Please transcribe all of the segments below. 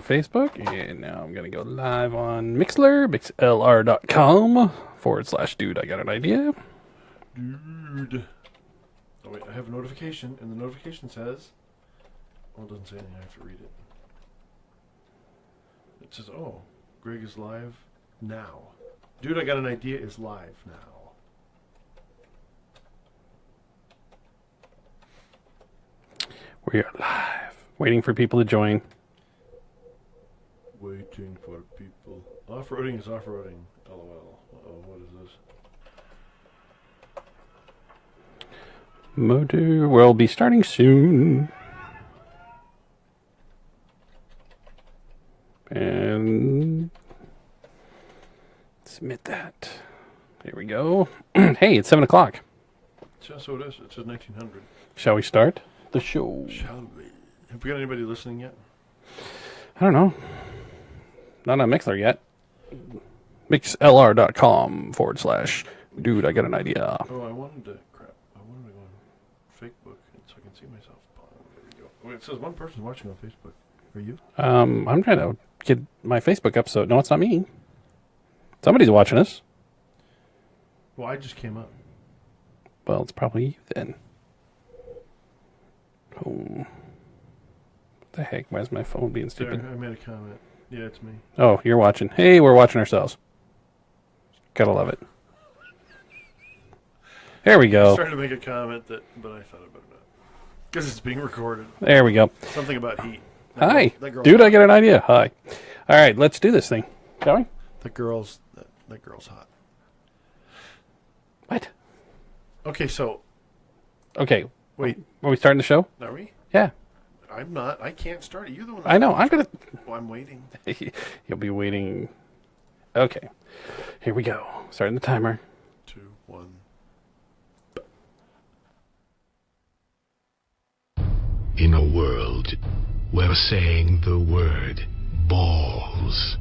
Facebook, and now I'm going to go live on Mixlr, mixlr.com/dude. I got an idea. Dude. Oh, wait, I have a notification, and the notification says... Well, it doesn't say anything. I have to read it. It says, oh, Greg is live now. Dude, I got an idea is live now. We are live. Waiting for people to join. Waiting for people. Off-roading is off-roading. LOL. Uh-oh, what is this? Motor will be starting soon. And submit that. There we go. Hey, it's 7 o'clock. So it is. It says 1900. Shall we start the show? Shall we? Have we got anybody listening yet? I don't know. Not on Mixlr yet. Mixlr.com/dude. I got an idea. Oh, I wanted to go on Facebook so I can see myself. There we go. Oh, it says one person's watching on Facebook. Are you? I'm trying to get my Facebook up, so no, it's not me. Somebody's watching us. Well, I just came up. Well, it's probably you then. Oh. What the heck? Why is my phone being stupid? There, I made a comment. Yeah, it's me. Oh, you're watching. Hey, we're watching ourselves. Gotta love it. There we I go. started to make a comment, but I thought I better not. Because it's being recorded. There we go. Something about heat. Hi. That girl's Dude, hot. I got an idea. Hi. All right, let's do this thing. Shall we? That girl's hot. What? Okay, so, Okay. wait, Are we starting the show? are we? Yeah. I'm not. I can't start it. You're the one. I know. I'm going Oh, I'm waiting. to... You'll be waiting. Okay. Here we go. Starting the timer. 2, 1. In a world where saying the word balls,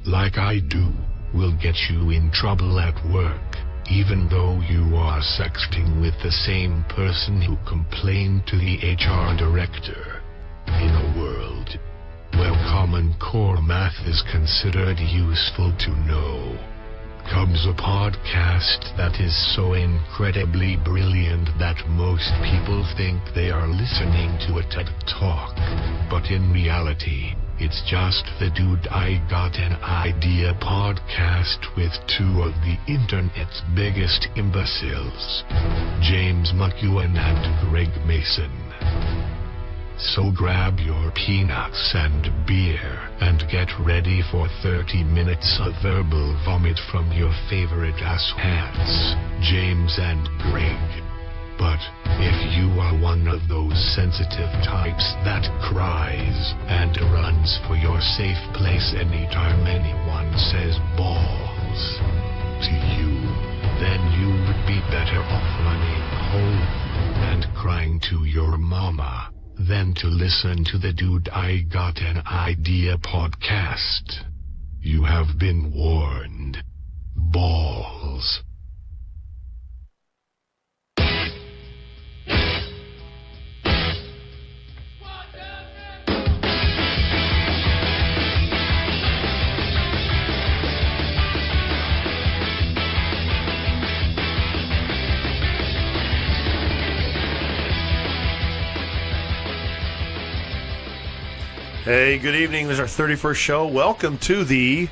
like I do, will get you in trouble at work, even though you are sexting with the same person who complained to the HR director. In a world where common core math is considered useful to know, comes a podcast that is so incredibly brilliant that most people think they are listening to a TED Talk. But in reality, it's just the Dude I Got an Idea podcast with two of the internet's biggest imbeciles, James McEwen and Greg Mason. So grab your peanuts and beer and get ready for 30 minutes of verbal vomit from your favorite asshats, James and Greg. But if you are one of those sensitive types that cries and runs for your safe place anytime anyone says balls to you, then you would be better off running home and crying to your mama than to listen to the Dude I Got an Idea podcast. You have been warned. Balls. Hey, good evening. This is our 31st show. Welcome to the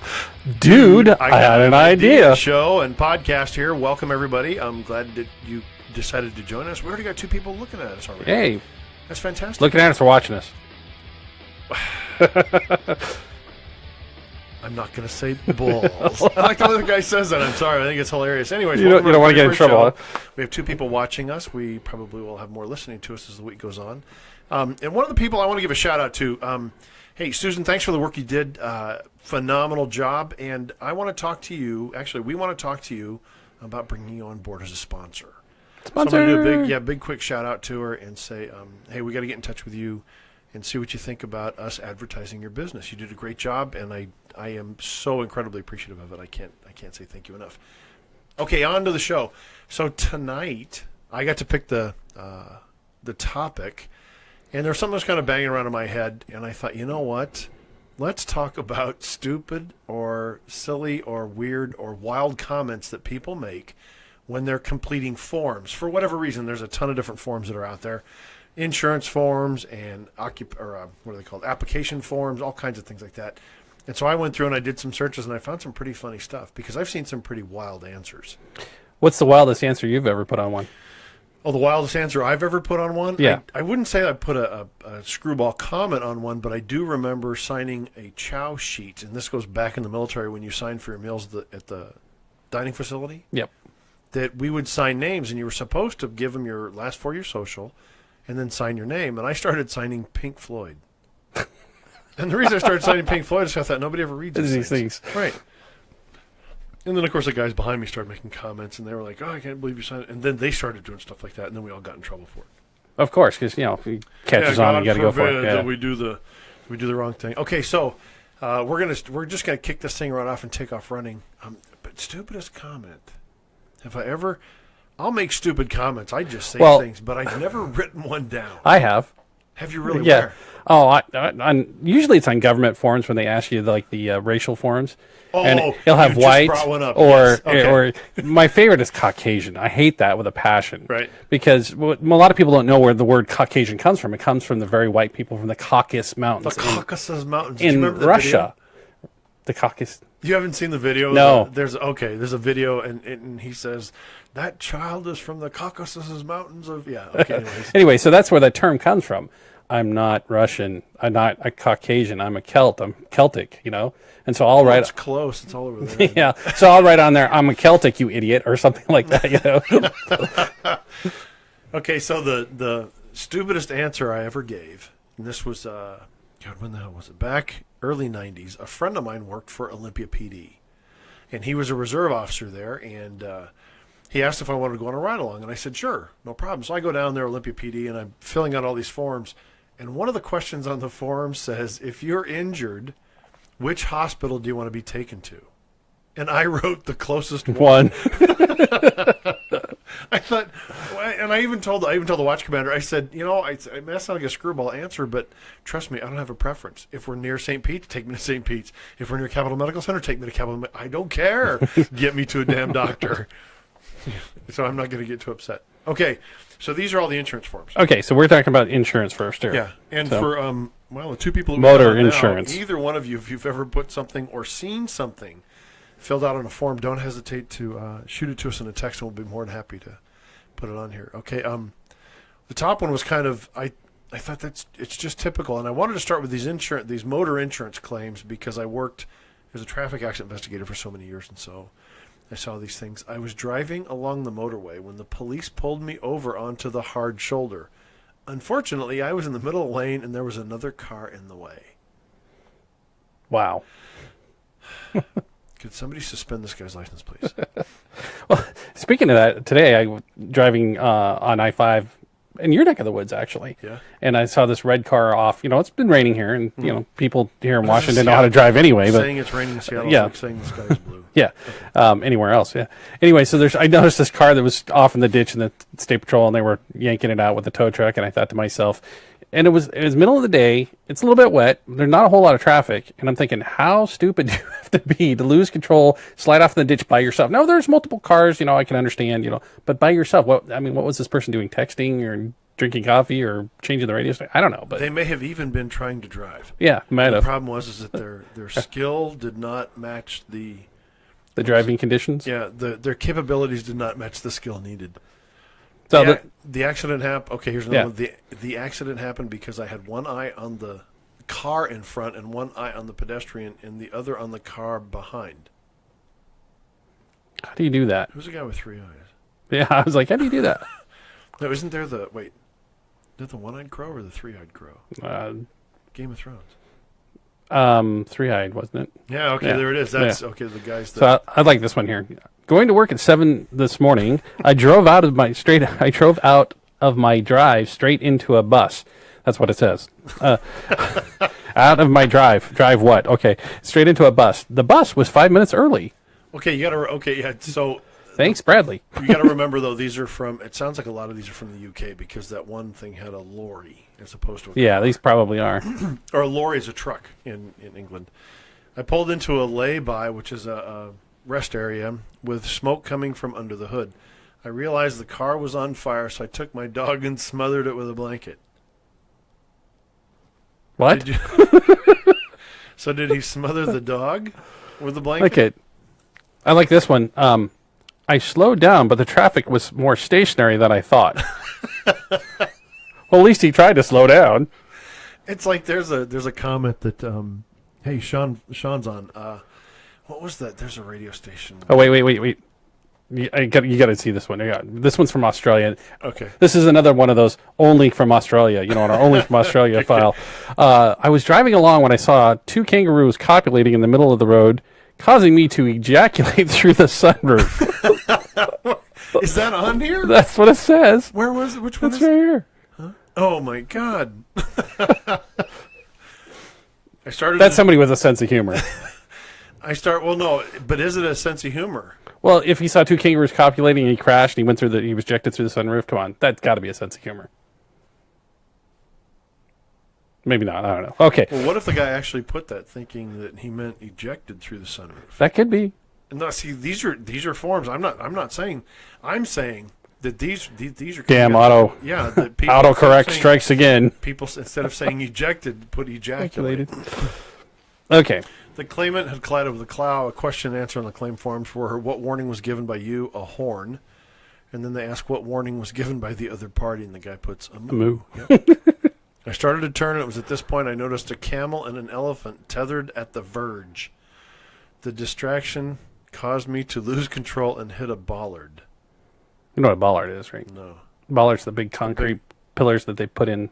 Dude, I had an idea. show and podcast here. Welcome, everybody. I'm glad that you decided to join us. We already got 2 people looking at us already. Hey, That's fantastic. looking at us or watching us? I'm not going to say balls. I like the way the guy says that. I'm sorry. I think it's hilarious. Anyways, You don't want to get in trouble, huh? We have 2 people watching us. We probably will have more listening to us as the week goes on. And one of the people I want to give a shout out to, hey, Susan, thanks for the work you did. Phenomenal job. And I want to talk to you. Actually, we want to talk to you about bringing you on board as a sponsor. Sponsor. So I'm going to do a big quick shout out to her and say, hey, we got to get in touch with you and see what you think about us advertising your business. You did a great job, and I am so incredibly appreciative of it. I can't say thank you enough. Okay, on to the show. So tonight, I got to pick the topic, and there's something that's kind of banging around in my head, and I thought, you know what? let's talk about stupid or silly or weird or wild comments that people make when they're completing forms. For whatever reason, there's a ton of different forms that are out there. Insurance forms and what are they called? Application forms, all kinds of things like that. And so I went through and I did some searches and I found some pretty funny stuff because I've seen some pretty wild answers. What's the wildest answer you've ever put on one? Oh, the wildest answer I've ever put on one? Yeah. I wouldn't say I put a screwball comment on one, but I do remember signing a chow sheet. And this goes back in the military when you signed for your meals at the dining facility. Yep. That we would sign names, and you were supposed to give them your last 4 of your social and then sign your name. And I started signing Pink Floyd. And the reason I started signing Pink Floyd is I thought nobody ever reads these things. Right. And then, of course, the guys behind me started making comments, and they were like, oh, I can't believe you signed it. And then they started doing stuff like that, and then we all got in trouble for it. Of course, because, if he catches on, you got to go for it. Yeah. We do the wrong thing. Okay, so we're just gonna kick this thing right off and take off running. But stupidest comment. I'll make stupid comments. I just say things, but I've never written one down. I have. Have you really? Yeah. Where? Oh, usually it's on government forms when they ask you the racial forms. Oh, and it'll have white or or my favorite is Caucasian. I hate that with a passion. Right. Because a lot of people don't know where the word Caucasian comes from. It comes from the very white people from the Caucasus Mountains. The Caucasus Mountains. In Russia. Video? The Caucasus. You haven't seen the video? No. There's a video, and he says, that child is from the Caucasus Mountains of... Yeah, okay, anyways. Anyway, so that's where that term comes from. I'm not Russian. I'm not a Caucasian. I'm a Celt. I'm Celtic, And so I'll write... It's close. It's all over there. Yeah. So I'll write on there, I'm a Celtic, you idiot, or something like that, Okay, so the stupidest answer I ever gave, and this was, when the hell was it? Back early 90s, a friend of mine worked for Olympia PD. And he was a reserve officer there, and he asked if I wanted to go on a ride-along, and I said, sure, no problem. So I go down there, Olympia PD, and I'm filling out all these forms. And one of the questions on the form says, if you're injured, which hospital do you want to be taken to? And I wrote the closest one. I thought, and I even told the watch commander, I said, that's not like a screwball answer, but trust me, I don't have a preference. If we're near St. Pete's, take me to St. Pete's. If we're near Capital Medical Center, take me to Capital. I don't care. Get me to a damn doctor. So I'm not going to get too upset. Okay, so these are all the insurance forms. Okay, so we're talking about insurance first here. Yeah, and for the two people who motor insurance. Either one of you, if you've ever put something or seen something filled out on a form, don't hesitate to shoot it to us in a text, and we'll be more than happy to put it on here. Okay, the top one was kind of I thought it's just typical, and I wanted to start with these motor insurance claims because I worked as a traffic accident investigator for so many years, and so I saw these things. I was driving along the motorway when the police pulled me over onto the hard shoulder. Unfortunately, I was in the middle of the lane, and there was another car in the way. Wow. Could somebody suspend this guy's license, please? Well, speaking of that, today I was driving on I-5 in your neck of the woods, actually. Yeah. And I saw this red car off. It's been raining here, and people here in Washington know how to drive anyway. But saying it's raining in Seattle yeah. is like saying the sky is blue. Yeah. Anywhere else, yeah. Anyway, so I noticed this car that was off in the ditch in the State Patrol, and they were yanking it out with the tow truck, and I thought to myself, and it was middle of the day, it's a little bit wet, there's not a whole lot of traffic, and I'm thinking, how stupid do you have to be to lose control, slide off in the ditch by yourself? No, there's multiple cars, I can understand, but by yourself, what was this person doing, texting or drinking coffee or changing the radio station? I don't know, but they may have even been trying to drive. Yeah, might have. The problem was that their skill did not match the driving conditions. Yeah, their capabilities did not match the skill needed. So the accident happened. Okay, here's another one. The accident happened because I had one eye on the car in front and one eye on the pedestrian and the other on the car behind. How do you do that? Who's the guy with three eyes? Yeah, I was like, how do you do that? No, isn't there is that the one-eyed crow or the three-eyed crow? Game of Thrones. Three-eyed, wasn't it? Yeah, okay, yeah. There it is. That's okay. The guys. So I like this one here. Going to work at 7 this morning, I drove out of my drive straight into a bus. That's what it says. Out of my drive. Drive what? Okay, straight into a bus. The bus was 5 minutes early. Okay, you gotta. Okay, yeah. So. Thanks, Bradley. You got to remember, though, these are from. It sounds like a lot of these are from the UK because that one thing had a lorry as opposed to a Yeah, these probably are. or a lorry is a truck in England. I pulled into a lay-by, which is a rest area, with smoke coming from under the hood. I realized the car was on fire, so I took my dog and smothered it with a blanket. What? Did you... So did he smother the dog with a blanket? Like it. I like this one. I slowed down, but the traffic was more stationary than I thought. Well, at least he tried to slow down. It's like there's a comment that hey, Sean's on. What was that? There's a radio station. Oh, wait. You got to see this one. Yeah, this one's from Australia. Okay. This is another one of those only from Australia, on our only from Australia file. I was driving along when I saw two kangaroos copulating in the middle of the road, causing me to ejaculate through the sunroof. Is that on here? That's what it says. Where was it? Which one That's is right it? here. Oh my God. I started. That's somebody with a sense of humor. Well, no, but is it a sense of humor? Well, if he saw two kangaroos copulating and he crashed and he was ejected through the sunroof, come on, that's got to be a sense of humor. Maybe not. I don't know. Okay, Well, what if the guy actually put that thinking that he meant ejected through the sunroof? that could be. No, see, these are forms. I'm saying that these are Damn auto. Yeah, that people Autocorrect saying- strikes again. People instead of saying ejected, put ejaculated. Okay. The claimant had collided with a cow. A question and answer on the claim forms were, what warning was given by you? A horn. And then they ask what warning was given by the other party, and the guy puts a moo. Moo. Yep. I started to turn, and it was at this point I noticed a camel and an elephant tethered at the verge. The distraction caused me to lose control and hit a bollard. You know what a bollard is, right? No. Bollards, the big concrete pillars that they put in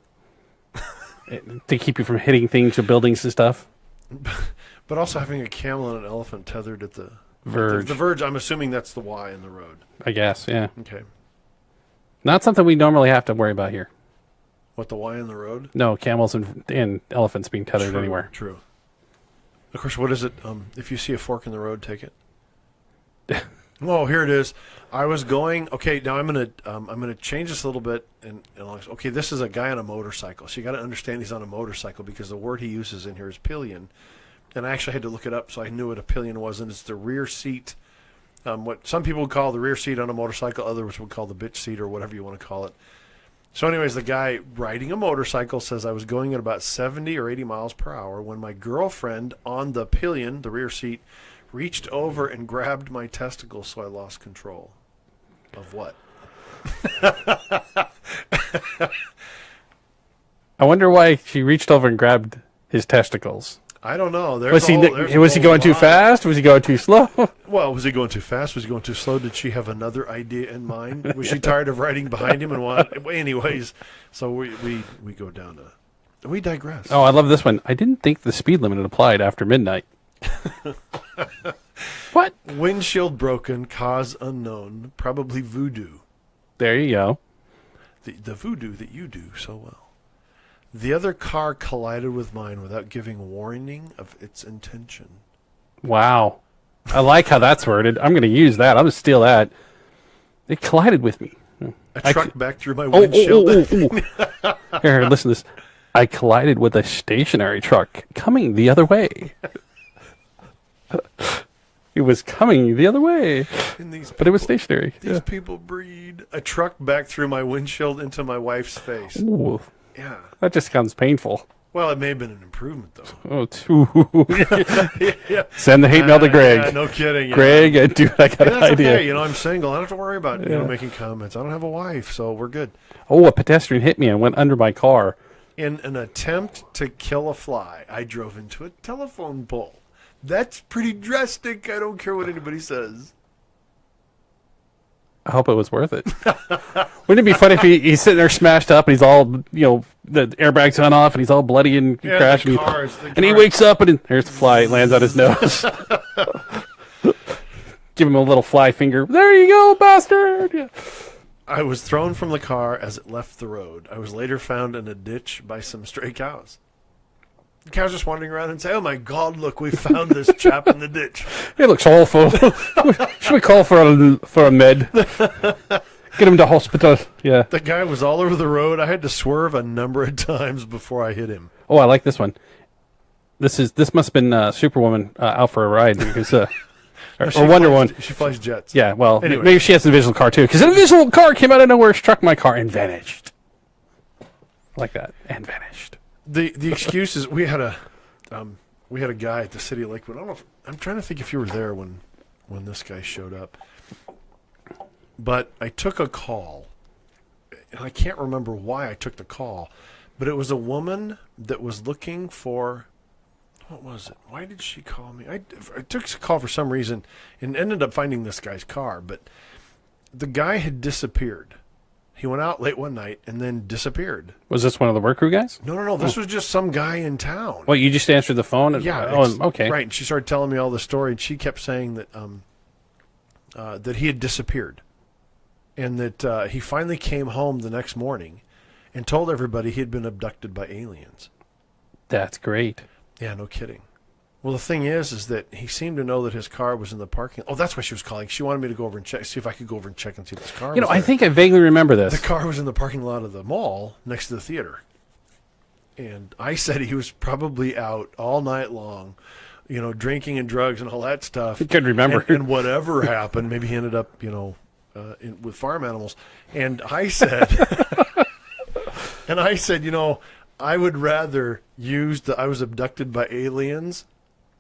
to keep you from hitting things or buildings and stuff. But also having a camel and an elephant tethered at the Verge. The verge, I'm assuming that's the Y in the road. I guess, yeah. Okay. Not something we normally have to worry about here. What, the Y in the road? No, camels and elephants being tethered True, anywhere. True. Of course, what is it? If you see a fork in the road, take it. Oh, here it is. I was going. Okay, now I'm gonna change this a little bit. Okay, this is a guy on a motorcycle. So you got to understand he's on a motorcycle because the word he uses in here is pillion, and I actually had to look it up so I knew what a pillion was, and it's the rear seat. What some people would call the rear seat on a motorcycle, others would call the bitch seat or whatever you want to call it. So anyways, the guy riding a motorcycle says I was going at about 70 or 80 miles per hour when my girlfriend on the pillion, the rear seat, reached over and grabbed my testicles, so I lost control. Of what? I wonder why she reached over and grabbed his testicles. I don't know. Was he going too fast? Was he going too slow? Well, was he going too fast? Was he going too slow? Did she have another idea in mind? Was she tired of riding behind him and want? Anyways, so we go down to. We digress. Oh, I love this one. I didn't think the speed limit applied after midnight. What? Windshield broken, cause unknown, probably voodoo. There you go. The voodoo that you do so well. The other car collided with mine without giving warning of its intention. Wow. I like how that's worded. I'm going to use that. I'm going to steal that. It collided with me. A truck back through my windshield. Here, listen to this. I collided with a stationary truck coming the other way. It was coming the other way, but it was stationary. These people breed. A truck back through my windshield into my wife's face. Ooh, Yeah. that just sounds painful. Well, it may have been an improvement, though. Oh, too. Yeah. Send the hate mail to Greg. Yeah, no kidding. Greg, dude, I got an That's idea. okay. I'm single. I don't have to worry about making comments. I don't have a wife, so we're good. Oh, a pedestrian hit me and went under my car. In an attempt to kill a fly, I drove into a telephone pole. That's pretty drastic. I don't care what anybody says. I hope it was worth it. Wouldn't it be funny if he's sitting there smashed up and he's all, the airbags went off and he's all bloody and crashing. And he wakes up and there's the fly. It lands on his nose. Give him a little fly finger. There you go, bastard. Yeah. I was thrown from the car as it left the road. I was later found in a ditch by some stray cows. The cows just wandering around and say, "Oh my God, look, we found this chap in the ditch." It looks awful. Should we call for a med? Get him to hospital. Yeah. The guy was all over the road. I had to swerve a number of times before I hit him. Oh, I like this one. This must have been Superwoman out for a ride because or Wonder Woman. She flies jets. Yeah, well, Anyway. maybe she has an invisible car too, because an invisible car came out of nowhere, struck my car, and vanished. Like that, and vanished. The excuse is we had a guy at the city of Lakewood. I don't know. I'm trying to think if you were there when this guy showed up. But I took a call, and I can't remember why I took the call, but it was a woman that was looking for. What was it? Why did she call me? I took a call for some reason and ended up finding this guy's car, but the guy had disappeared. He went out late one night and then disappeared. Was this one of the work crew guys? No. This was just some guy in town. Well, you just answered the phone? And, Yeah. okay. Right. And she started telling me all the story, and she kept saying that that he had disappeared, and that he finally came home the next morning and told everybody he had been abducted by aliens. That's great. Yeah, no kidding. Well, the thing is that he seemed to know that his car was in the parking. Oh, that's why she was calling. She wanted me to go over and check, see if I could go over and check and see if this car. I think I vaguely remember this. The car was in the parking lot of the mall next to the theater, and I said he was probably out all night long, drinking and drugs and all that stuff. I could remember. And whatever happened, maybe he ended up, with farm animals. And I said, I would rather use I was abducted by aliens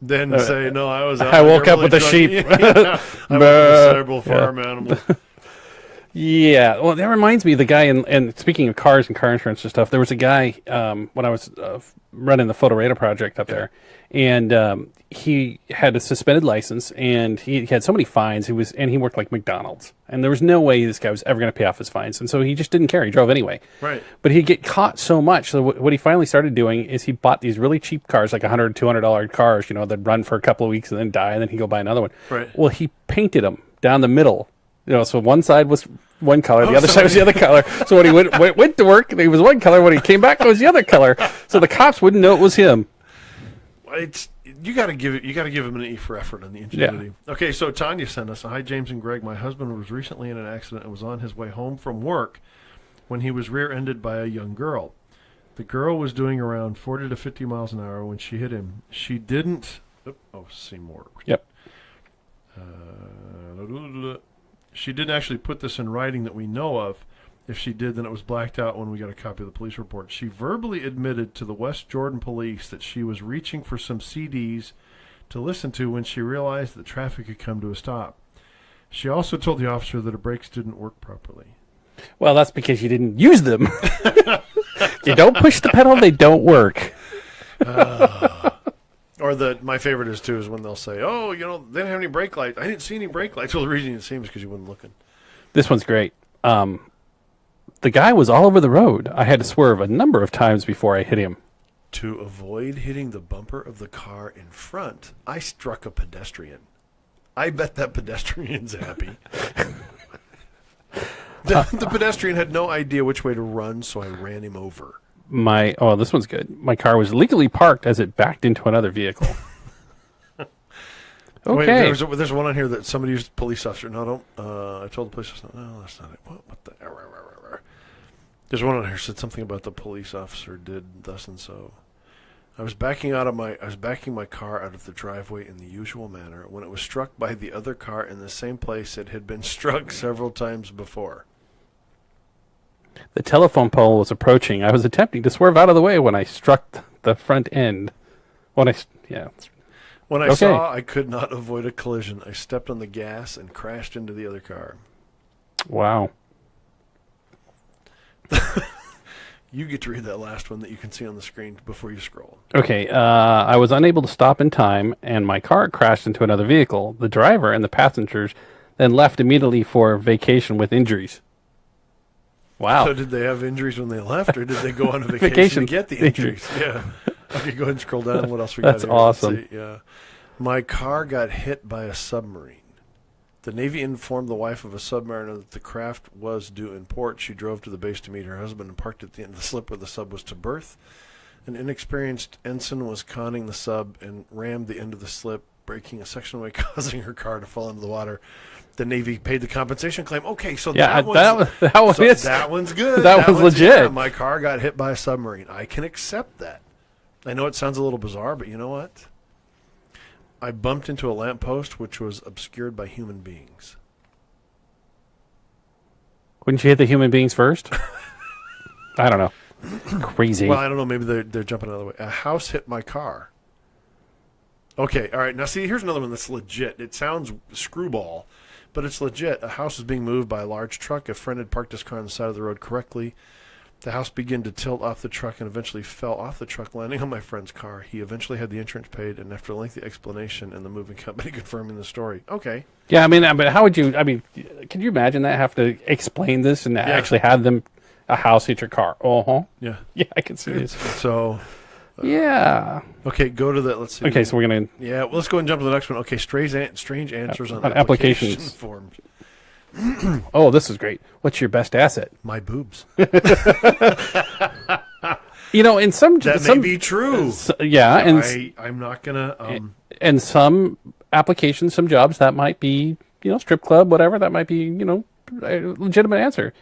than say, no, I was out I woke there up with a really sheep. drunk." Yeah, I woke up with several farm animals. Yeah, well, that reminds me of the guy, and speaking of cars and car insurance and stuff, there was a guy when I was running the Photorata project up there, and he had a suspended license, and he had so many fines. He worked like McDonald's, and there was no way this guy was ever going to pay off his fines, and so he just didn't care. He drove anyway. Right. But he'd get caught so much. So what he finally started doing is he bought these really cheap cars, like $100, $200 cars, that'd run for a couple of weeks and then die, and then he'd go buy another one. Right. Well, he painted them down the middle. So one side was one color, the other side was the other color. So when he went to work, he was one color. When he came back, it was the other color. So the cops wouldn't know it was him. You got to give him an E for effort on the ingenuity. Yeah. Okay, so Tanya sent us, "Hi James and Greg. My husband was recently in an accident and was on his way home from work when he was rear-ended by a young girl. The girl was doing around 40 to 50 miles an hour when she hit him. She didn't. See more. Yep. She didn't actually put this in writing that we know of. If she did, then it was blacked out when we got a copy of the police report. She verbally admitted to the West Jordan police that she was reaching for some CDs to listen to when she realized that traffic had come to a stop. She also told the officer that her brakes didn't work properly." Well, that's because you didn't use them. You don't push the pedal, they don't work. Or my favorite is when they'll say, "Oh, they didn't have any brake lights. I didn't see any brake lights." Well, the reason you didn't see them is because you wasn't looking. This one's great. The guy was all over the road. I had to swerve a number of times before I hit him. To avoid hitting the bumper of the car in front, I struck a pedestrian. I bet that pedestrian's happy. The pedestrian had no idea which way to run, so I ran him over. This one's good. My car was legally parked as it backed into another vehicle. Okay. Wait, there's one on here that somebody used police officer. No, don't. I told the police officer. No, that's not it. What the? There's one on here that said something about the police officer did thus and so. I was backing my car out of the driveway in the usual manner when it was struck by the other car in the same place it had been struck several times before. The telephone pole was approaching. I was attempting to swerve out of the way when I struck the front end. When I saw I could not avoid a collision, I stepped on the gas and crashed into the other car. Wow. You get to read that last one that you can see on the screen before you scroll. Okay, I was unable to stop in time, and my car crashed into another vehicle. The driver and the passengers then left immediately for vacation with injuries. Wow. So did they have injuries when they left, or did they go on a vacation to get the injuries? Yeah. Okay, go ahead and scroll down. What else we got That's here? awesome. Yeah. My car got hit by a submarine. The Navy informed the wife of a submariner that the craft was due in port. She drove to the base to meet her husband and parked at the end of the slip where the sub was to berth. An inexperienced ensign was conning the sub and rammed the end of the slip breaking a section away, causing her car to fall into the water. The Navy paid the compensation claim. Okay, so Yeah, that one's, that one's good. That was legit. Yeah, my car got hit by a submarine. I can accept that. I know it sounds a little bizarre, but you know what? I bumped into a lamppost which was obscured by human beings. Wouldn't you hit the human beings first? I don't know. Crazy. Well, I don't know. Maybe they're jumping out of the way. A house hit my car. Okay, all right. Now, see, here's another one that's legit. It sounds screwball, but it's legit. A house was being moved by a large truck. A friend had parked his car on the side of the road correctly. The house began to tilt off the truck and eventually fell off the truck, landing on my friend's car. He eventually had the insurance paid, and after a lengthy explanation and the moving company confirming the story. Okay. Yeah, I mean, but how would you? I mean, can you imagine that? Have to explain this and actually have them a house hit your car? Yeah. Yeah, I can see it. So. Yeah. Okay, go to the. Let's see. Okay, so we're gonna. Yeah, well, let's go and jump to the next one. Okay, strange answers on applications. application forms. Oh, this is great. What's your best asset? My boobs. You know, in some That may be true. Yeah, and I'm not gonna. and some applications, some jobs that might be, strip club, whatever. That might be, a legitimate answer.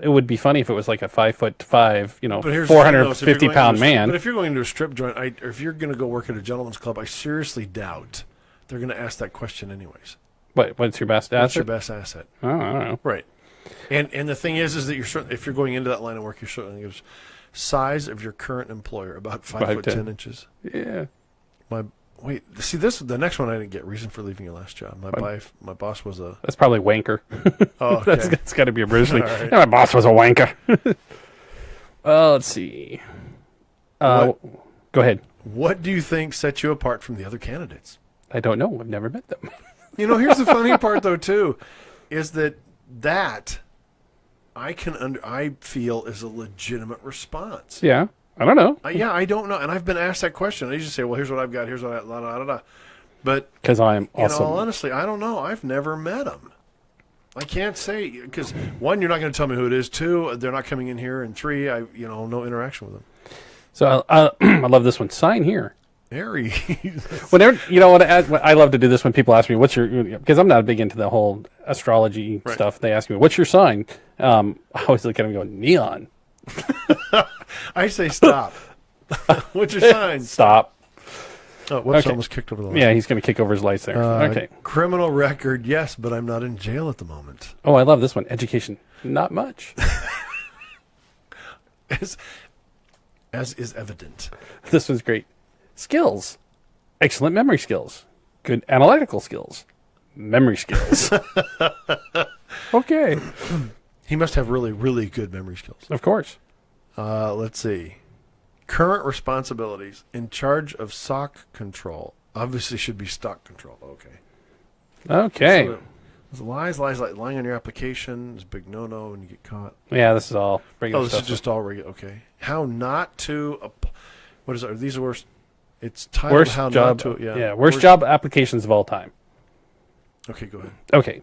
It would be funny if it was like a 5'5", But here's 450-pound man. But if you're going to a strip joint, or if you're going to go work at a gentleman's club, I seriously doubt they're going to ask that question anyways. What's your best asset? What's your best asset? Oh, I don't know. Right. And the thing is that if you're going into that line of work, you're certainly going to size of your current employer, about 5'10" inches. Yeah. The next one I didn't get. Reason for leaving your last job. My boss was a. That's probably wanker. Oh, okay. That's got to be originally. Right. Yeah, my boss was a wanker. Let's see. Go ahead. What do you think sets you apart from the other candidates? I don't know. I've never met them. Here's the funny part, though, too, is that I feel is a legitimate response. Yeah. I don't know. I don't know. And I've been asked that question. I usually say, well, here's what I've got. Here's what I da, da, da, da. But because I'm awesome. In all honesty, I don't know. I've never met them. I can't say, because one, you're not going to tell me who it is. Two, they're not coming in here. And three, no interaction with them. So I love this one. Sign here. Aries. Whenever I love to do this when people ask me, "What's your?" Because I'm not big into the whole astrology stuff. They ask me, "What's your sign?" I always look at them and go, "Neon." I say stop. What's your sign? Stop. Oh, whoops! I almost kicked over the line. Yeah, he's going to kick over his lights there. Okay. Criminal record, yes, but I'm not in jail at the moment. Oh, I love this one. Education, not much. As is evident. This one's great. Skills. Excellent memory skills. Good analytical skills. Memory skills. Okay. He must have really, really good memory skills. Of course. Let's see. Current responsibilities. In charge of SOC control. Obviously should be stock control. Okay. Okay. So lies, lying on your application is a big no-no when you get caught. Yeah, this is all regular this stuff. is just all regular. Okay. How not to... what is it? Are these the worst... It's titled worst how job, not to... Yeah, worst job applications of all time. Okay, go ahead. Okay.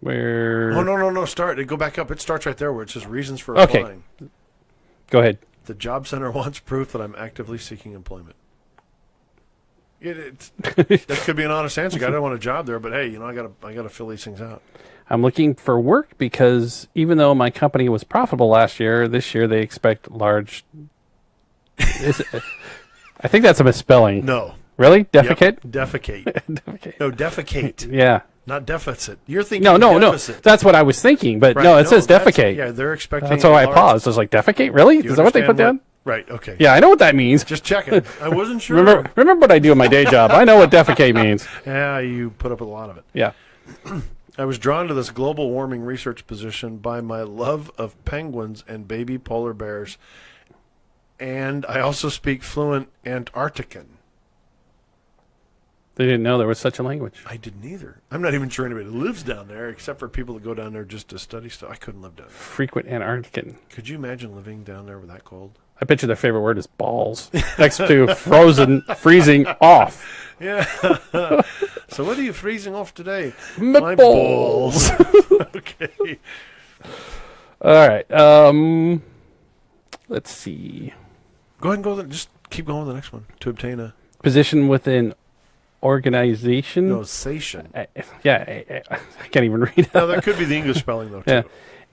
Where... Oh, no. Start. Go back up. It starts right there where it says reasons for applying. Okay. Go ahead. The job center wants proof that I'm actively seeking employment. That could be an honest answer. I don't want a job there, but hey, I gotta fill these things out. I'm looking for work because even though my company was profitable last year, this year they expect large... I think that's a misspelling. No. Really? Defecate? Yep. Defecate. Defecate. No, defecate. Yeah. Not deficit. You're thinking No. deficit. That's what I was thinking, but Right. no, it says defecate. Yeah, they're expecting... That's why I paused. I was like, defecate? Really? Is that what they put down? Right, okay. Yeah, I know what that means. Just checking. I wasn't sure. Remember what I do in my day job. I know what defecate means. Yeah, you put up with a lot of it. Yeah. I was drawn to this global warming research position by my love of penguins and baby polar bears, and I also speak fluent Antarctican. They didn't know there was such a language. I didn't either. I'm not even sure anybody lives down there, except for people that go down there just to study stuff. I couldn't live down there. Frequent Antarctican. Could you imagine living down there with that cold? I bet you their favorite word is balls, next to freezing off. Yeah. So what are you freezing off today? My balls. Okay. All right. Let's see. Go ahead and go. Just keep going with the next one. To obtain a Position within organization. no sation. I can't even read it. Now that could be the English spelling though too. Yeah.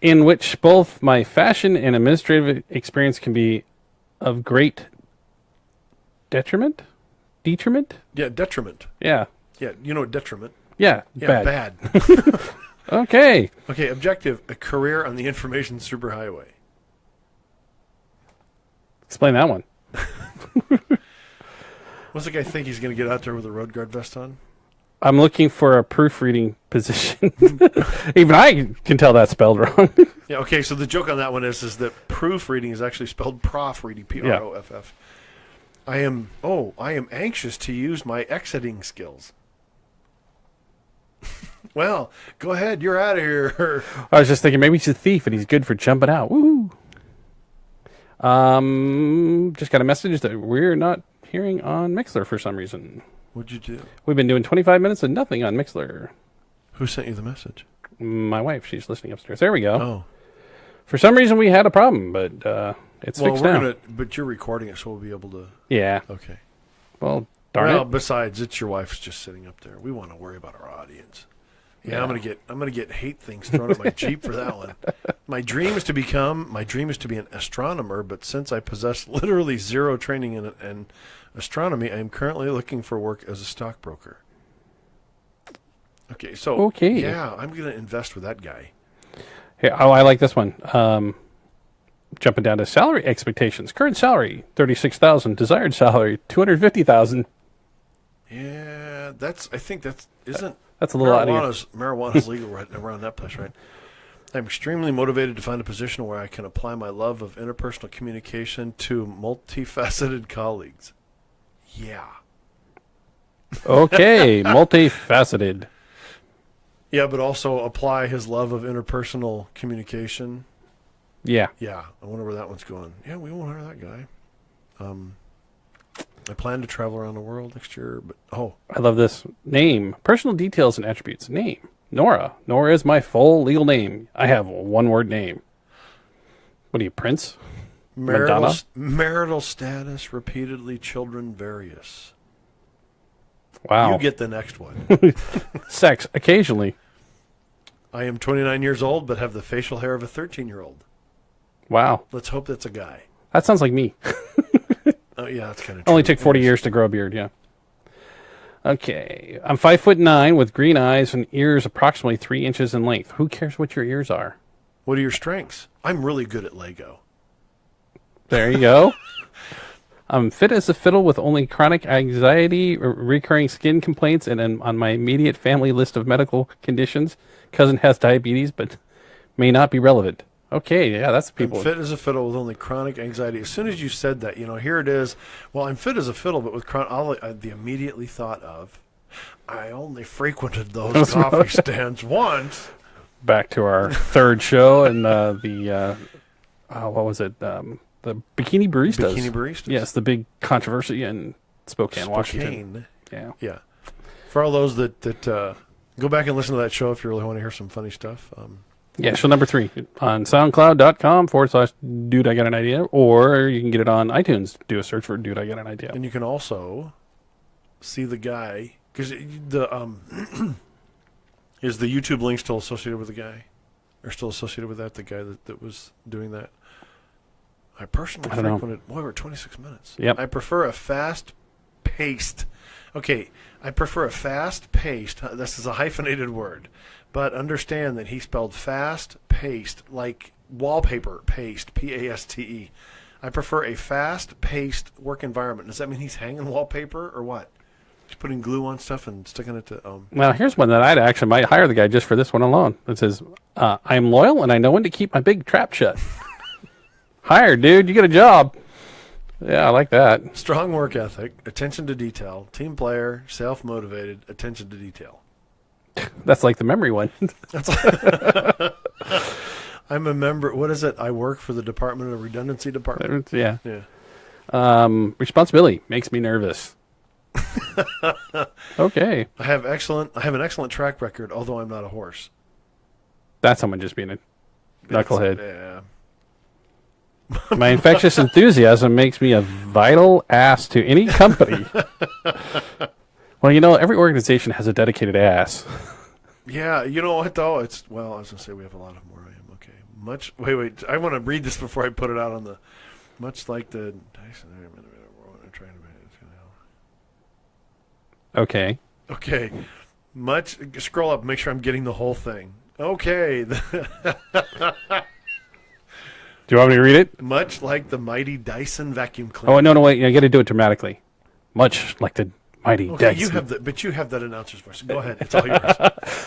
In which both my fashion and administrative experience can be of great detriment. Detriment? Yeah, detriment. Yeah. Yeah, you know detriment. Yeah. Yeah, bad. bad. Okay. Okay, objective: a career on the information superhighway. Explain that one. What's the guy think he's going to get out there with a road guard vest on? I'm looking for a proofreading position. Even I can tell that's spelled wrong. Yeah. Okay. So the joke on that one is that proofreading is actually spelled prof reading, Proff. I am anxious to use my exiting skills. Well, go ahead. You're out of here. I was just thinking maybe he's a thief and he's good for jumping out. Woo! Just got a message that we're not hearing on Mixler for some reason. What'd you do? We've been doing 25 minutes of nothing on Mixler. Who sent you the message? My wife, she's listening upstairs. There we go. Oh. For some reason we had a problem, but it's fixed now. But you're recording it, so we'll be able to. Yeah. Okay. Well, darn Well, it. besides, it's your wife's just sitting up there. We want to worry about our audience. Yeah, Yeah. I'm gonna get hate things thrown at my Jeep for that one. My dream is to be an astronomer, but since I possess literally zero training in astronomy, I am currently looking for work as a stockbroker. Okay, so Okay. yeah, I'm gonna invest with that guy. Hey, I like this one. Jumping down to salary expectations. Current salary, $36,000. Desired salary, $250,000. Yeah, I think that's isn't. That's a little out of here. Marijuana's legal right around that place, right? I'm extremely motivated to find a position where I can apply my love of interpersonal communication to multifaceted colleagues. Yeah. Okay, multifaceted. Yeah, but also apply his love of interpersonal communication. Yeah. Yeah, I wonder where that one's going. Yeah, we won't hire that guy. I plan to travel around the world next year, but I love this. Name. Personal details and attributes. Name. Nora. Nora is my full legal name. I have a one-word name. What are you, Prince? Madonna? marital status, repeatedly children various. Wow. You get the next one. Sex. Occasionally. I am 29 years old, but have the facial hair of a 13-year-old. Wow. Let's hope that's a guy. That sounds like me. Oh, yeah, that's kind of Only took 40 years to grow a beard, yeah. Okay. I'm 5'9" with green eyes and ears approximately 3 inches in length. Who cares what your ears are? What are your strengths? I'm really good at Lego. There you go. I'm fit as a fiddle with only chronic anxiety, recurring skin complaints, and on my immediate family list of medical conditions. Cousin has diabetes, but may not be relevant. Okay, yeah, that's people. I'm fit as a fiddle with only chronic anxiety. As soon as you said that, here it is. Well, I'm fit as a fiddle, but with the immediately thought of, I only frequented those coffee stands once. Back to our third show and what was it? The Bikini Baristas. Bikini Baristas. Yes, the big controversy in Spokane, Washington. Yeah. Yeah. For all those that go back and listen to that show if you really want to hear some funny stuff. Yeah, show number 3 on SoundCloud.com/Dude I Got an Idea, or you can get it on iTunes. Do a search for Dude I Got an Idea. And you can also see the guy, because is the YouTube link still associated with the guy? Or still associated with the guy that was doing that? I personally frequented, boy, we're 26 minutes. Yep. I prefer a fast-paced, this is a hyphenated word, but understand that he spelled fast-paced, like wallpaper paste, P-A-S-T-E. I prefer a fast-paced work environment. Does that mean he's hanging wallpaper or what? He's putting glue on stuff and sticking it to... Well, here's one that I'd actually might hire the guy just for this one alone. It says, I'm loyal and I know when to keep my big trap shut. Hired, dude. You get a job. Yeah, I like that. Strong work ethic, attention to detail, team player, self-motivated, attention to detail. That's like the memory one. I'm a member. What is it? I work for the Department of Redundancy Department. Yeah. Yeah. Responsibility makes me nervous. Okay. I have an excellent track record, although I'm not a horse. That's someone just being a knucklehead. Yeah. My infectious enthusiasm makes me a vital ass to any company. Well, every organization has a dedicated ass. Yeah, you know what though? I was gonna say we have a lot of more. I am okay. Wait. I want to read this before I put it out on the. Much like the Dyson. I'm trying to. Okay. Okay. Scroll up. Make sure I'm getting the whole thing. Okay. Do you want me to read it? Much like the mighty Dyson vacuum cleaner. Oh, no, wait. You got to do it dramatically. Much like the mighty Okay, Dyson. you have that announcer's voice. Go ahead. It's all yours.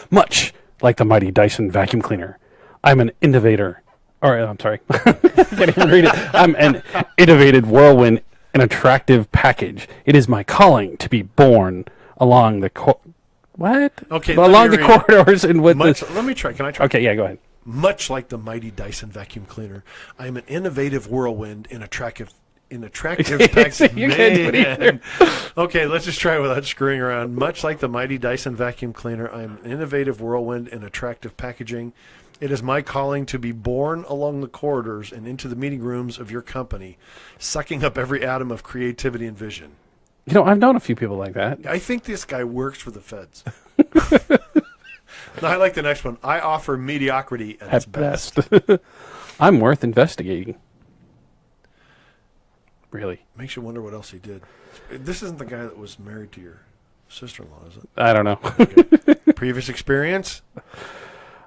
Much like the mighty Dyson vacuum cleaner, I'm an innovator. I'm sorry. I can't even read it. I'm an innovative whirlwind, an attractive package. It is my calling to be born along the Okay, along the corridors and with Let me try. Can I try? Okay, yeah, go ahead. Much like the mighty Dyson vacuum cleaner, I am an innovative whirlwind in attractive package. You can't do it either. Okay, let's just try it without screwing around. Much like the mighty Dyson vacuum cleaner, I am an innovative whirlwind in attractive packaging. It is my calling to be born along the corridors and into the meeting rooms of your company, sucking up every atom of creativity and vision. I've known a few people like that. I think this guy works for the feds. Now, I like the next one. I offer mediocrity at its best. I'm worth investigating. Really? Makes you wonder what else he did. This isn't the guy that was married to your sister-in-law, is it? I don't know. Okay. Previous experience?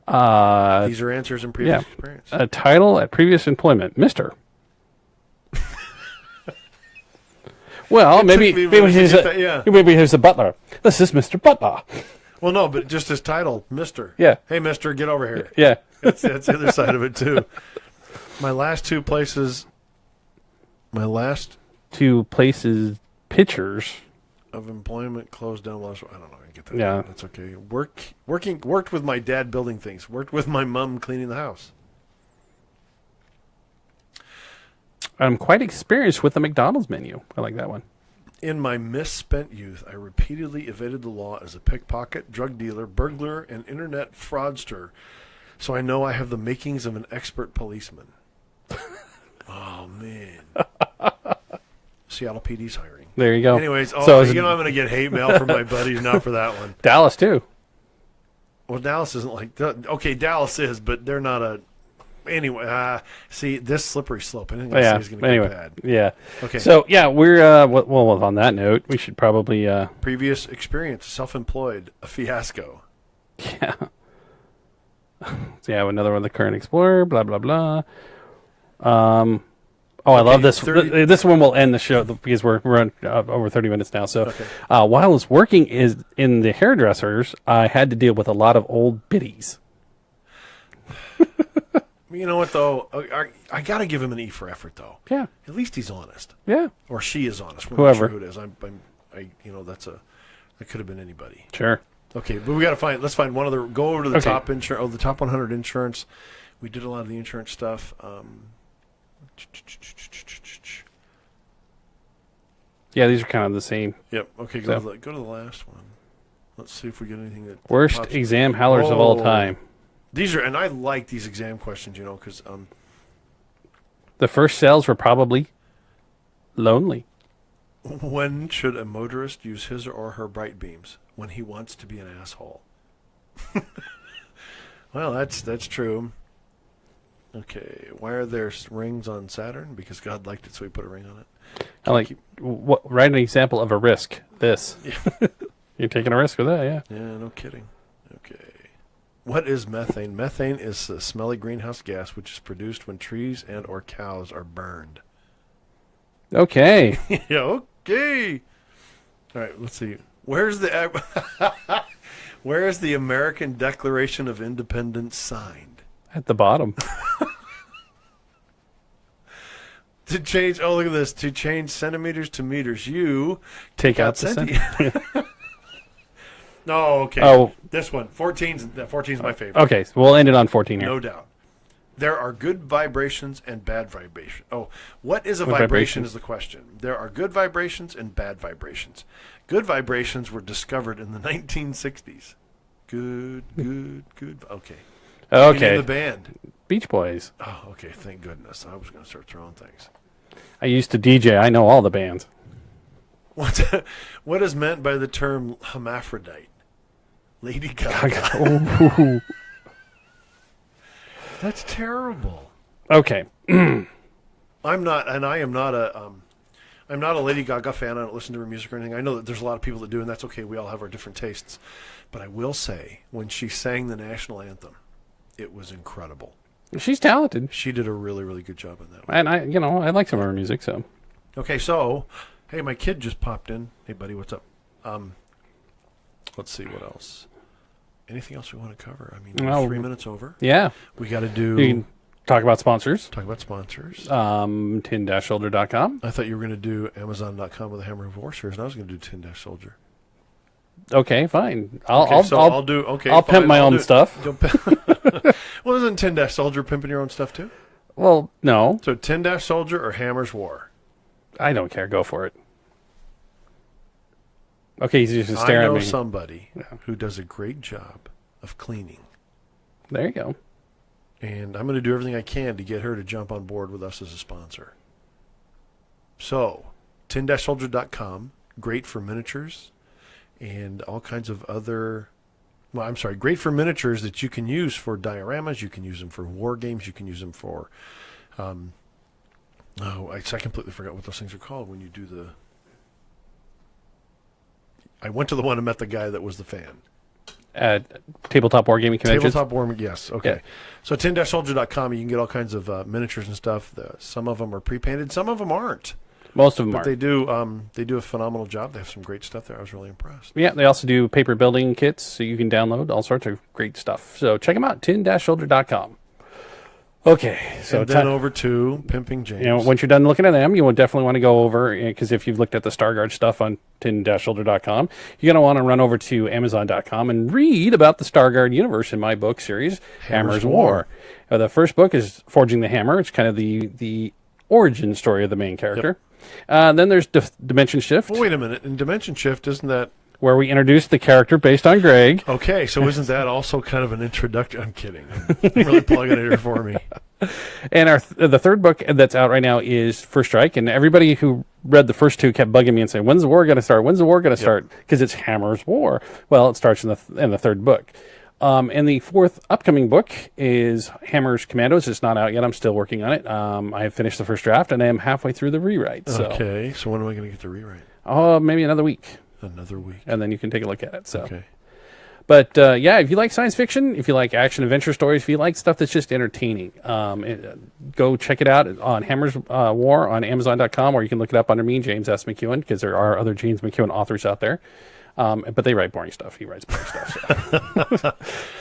These are answers in previous experience. A title at previous employment, Mr. Well, maybe he's a butler. This is Mr. Butler. Well, no, but just his title, Mr. Yeah. Hey, Mister, get over here. Yeah. That's the other side of it, too. My last two places pictures of employment closed down last. I don't know. I get that. Yeah. That's okay. Worked with my dad building things. Worked with my mom cleaning the house. I'm quite experienced with the McDonald's menu. I like that one. In my misspent youth, I repeatedly evaded the law as a pickpocket, drug dealer, burglar, and internet fraudster. So I know I have the makings of an expert policeman. Oh, man. Seattle PD's hiring. There you go. Anyways, I'm going to get hate mail from my buddies now for that one. Dallas, too. Well, Dallas isn't like... Okay, Dallas is, but they're not a... Anyway, see, this slippery slope. Anything I say is going to get bad. Yeah. Okay. So, yeah, we're... well, on that note, we should probably... Previous experience, self-employed, a fiasco. Yeah. So, yeah, another one, the current explorer, blah, blah, blah. I love this. This one will end the show because we're over 30 minutes now. So while I was working in the hairdressers, I had to deal with a lot of old biddies. You know what, though? I got to give him an E for effort, though. Yeah. At least he's honest. Yeah. Or she is honest. We're Whoever. not sure who it is. That could have been anybody. Sure. Okay, but we got to let's find one other, go over to the top insurance, the top 100 insurance. We did a lot of the insurance stuff. Yeah, these are kind of the same. Yep. Okay, go to the last one. Let's see if we get anything that worst pops. Exam howlers of all time. These are, and I like these exam questions, because the first sales were probably lonely. When should a motorist use his or her bright beams? When he wants to be an asshole. Well, that's true. Okay, why are there rings on Saturn? Because God liked it, so he put a ring on it. Write an example of a risk. This. Yeah. You're taking a risk with that, yeah. Yeah, no kidding. Okay. What is methane? Methane is the smelly greenhouse gas which is produced when trees and or cows are burned. Okay. Yeah, okay. All right, let's see. Where's the American Declaration of Independence signed? At the bottom. To change, look at this. To change centimeters to meters, you take out the centimeters. No, okay. Oh. This one. 14's my favorite. Okay, so we'll end it on 14 here. No doubt. There are good vibrations and bad vibrations. Oh, what is a vibration is the question. There are good vibrations and bad vibrations. Good vibrations were discovered in the 1960s. Good. Okay. Okay. The band. Beach Boys. Oh, okay. Thank goodness. I was going to start throwing things. I used to DJ. I know all the bands. What is meant by the term hermaphrodite? Lady Gaga. Ooh. That's terrible. Okay. I'm not a Lady Gaga fan. I don't listen to her music or anything. I know that there's a lot of people that do, and that's okay. We all have our different tastes. But I will say, when she sang the national anthem, it was incredible. She's talented. She did a really, really good job on that one. And I like some of her music, so. Okay, so, hey, my kid just popped in. Hey, buddy, what's up? Let's see, what else? Anything else we want to cover? I mean, we're 3 minutes over. Yeah. We got to You do... can talk about sponsors. Talk about sponsors. tin-shoulder.com. I thought you were going to do Amazon.com with the Hammer of War series, and I was going to do Tin-Soldier. Okay, fine. I'll pimp my own stuff. Well, isn't Tin-Soldier pimping your own stuff too? Well, no. So Tin-Soldier or Hammer's War? I don't care. Go for it. Okay, he's just staring I at know me. somebody who does a great job of cleaning. There you go. And I'm going to do everything I can to get her to jump on board with us as a sponsor. So, tin-soldier.com, great for miniatures and all kinds of other... Well, I'm sorry, great for miniatures that you can use for dioramas. You can use them for war games. You can use them for... I completely forgot what those things are called when you do the... I went to the one and met the guy that was the fan. At Tabletop Wargaming Conventions. Tabletop War, yes. Okay. Yeah. So tin-soldier.com, you can get all kinds of miniatures and stuff. Some of them are pre-painted. Some of them aren't. Most of them But are. they do a phenomenal job. They have some great stuff there. I was really impressed. Yeah, they also do paper building kits, so you can download all sorts of great stuff. So check them out, tin-shoulder.com. Okay, so and then over to Pimping James. once you're done looking at them, you will definitely want to go over, because if you've looked at the Starguard stuff on tin-shoulder.com, you're going to want to run over to amazon.com and read about the Starguard universe in my book series, Hammer's War. The first book is Forging the Hammer. It's kind of the origin story of the main character. Then there's Dimension Shift. Well, wait a minute. In Dimension Shift, isn't that... Where we introduce the character based on Greg. Okay, so isn't that also kind of an introduction? I'm kidding. I'm really plugging it here for me. And the third book that's out right now is First Strike, and everybody who read the first two kept bugging me and saying, "When's the war going to start? When's the war going to start?" Because it's Hammer's War. Well, it starts in the third book. And the fourth upcoming book is Hammer's Commandos. It's not out yet. I'm still working on it. I have finished the first draft, and I am halfway through the rewrite. So. Okay, so when am I going to get the rewrite? Maybe another week. Another week. And then you can take a look at it. So. Okay. But, if you like science fiction, if you like action adventure stories, if you like stuff that's just entertaining, go check it out on Hammer's War on Amazon.com, or you can look it up under me, James S. McEwen, because there are other James McEwen authors out there. But they write boring stuff. He writes boring stuff.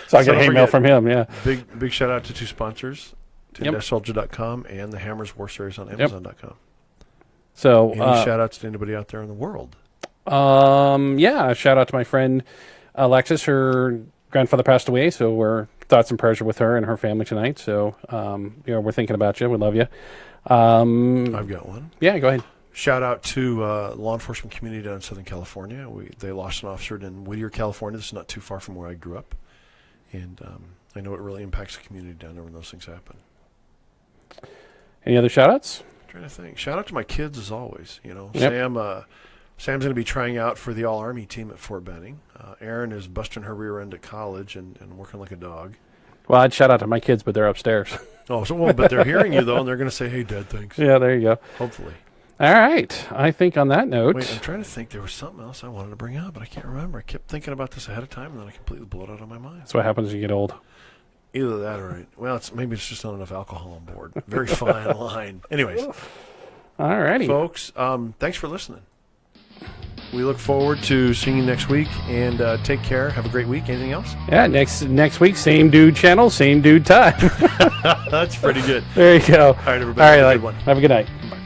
So I get hate mail from him, yeah. Big shout out to two sponsors, tin-soldier.com and the Hammer's War series on Amazon.com. So, any shout outs to anybody out there in the world? Shout out to my friend Alexis. Her grandfather passed away, so we're thoughts and prayers are with her and her family tonight. So, we're thinking about you. We love you. I've got one. Yeah, go ahead. Shout out to law enforcement community down in Southern California. They lost an officer in Whittier, California. This is not too far from where I grew up. And I know it really impacts the community down there when those things happen. Any other shout outs? I'm trying to think. Shout out to my kids as always. Yep. Sam's going to be trying out for the All-Army team at Fort Benning. Erin is busting her rear end at college and working like a dog. Well, I'd shout out to my kids, but they're upstairs. But they're hearing you, though, and they're going to say, "Hey, Dad, thanks." Yeah, there you go. Hopefully. All right. I think on that note... Wait, I'm trying to think. There was something else I wanted to bring up, but I can't remember. I kept thinking about this ahead of time, and then I completely blew it out of my mind. That's what happens when you get old. Either that or... Well, maybe it's just not enough alcohol on board. Very fine line. Anyways. All righty. Folks, thanks for listening. We look forward to seeing you next week, and take care. Have a great week. Anything else? Yeah, next week, same dude channel, same dude time. That's pretty good. There you go. All right, everybody. All right, have a good one. Have a good night. Bye.